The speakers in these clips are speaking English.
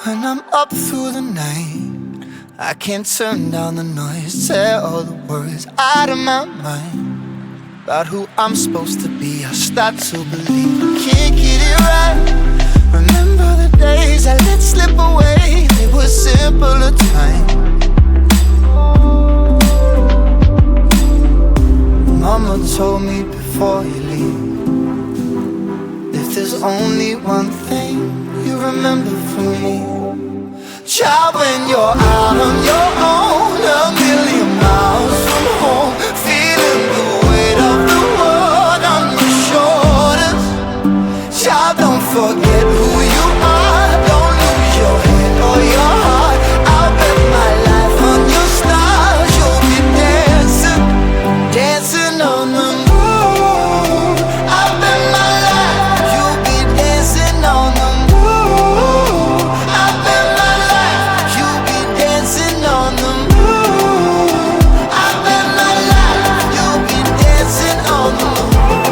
When I'm up through the night, I can't turn down the noise, tear all the worries out of my mind. About who I'm supposed to be, I start to believe I can't get it right. Remember the days I let slip away, they were simpler times. Mama told me before you leave, if there's only one thing you remember from me, child, when you're out on your own, a million miles from home, feeling the weight of the world on your shoulders. Child, don't forget who you are, don't lose your head or your heart. I'll bet my life on your stars, you'll be dancing, dancing on the moon. I'll bet my life you'll be dancing on the moon. I'll bet my life you'll be dancing on the moon. I'll bet my life you'll be dancing on the moon.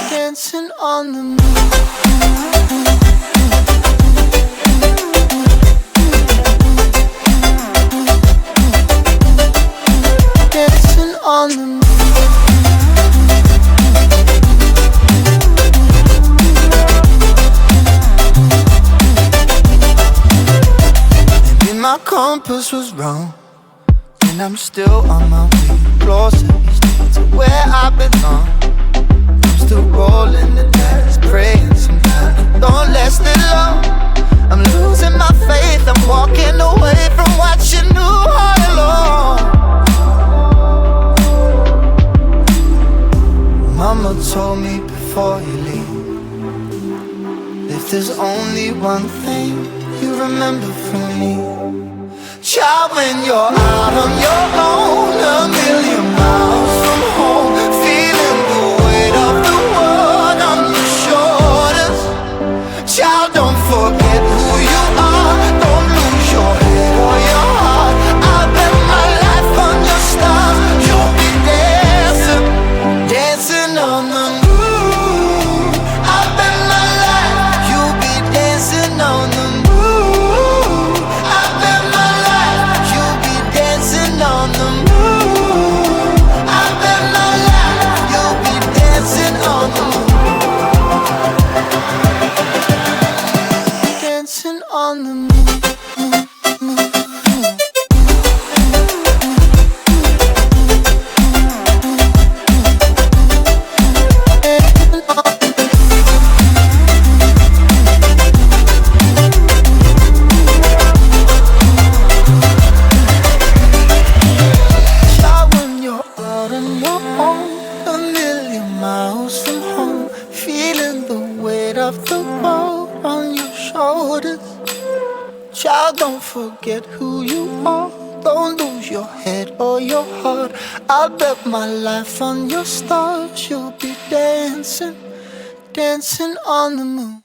Dancing on the moon. Dancing on the moon. Maybe my compass was wrong, and I'm still on my way closer each day to where I belong. I'm still rolling the dice, praying sometimes it don't last it long. I'm losing my faith, I'm walking away from what you knew all along. Mama told me before you leave, if there's only one thing you remember from me, child, when you're out on your own, a million miles from home, feeling the weight of the world on your shoulders. Child, don't forget who you are, don't lose your head or your heart. I'll bet my life on your stars, you'll be dancing, dancing on the moon. I'll bet my life you'll be dancing on the moon. I'll bet my life you'll be dancing on the moon. I'll bet my life you'll be dancing on the moon. Dancing on the moon. Child, when you're out on your own, a million miles from home, feeling the weight of the world on your shoulders. Child, don't forget who you are, don't lose your head or your heart. I'll bet my life on your stars, you'll be dancing, dancing on the moon.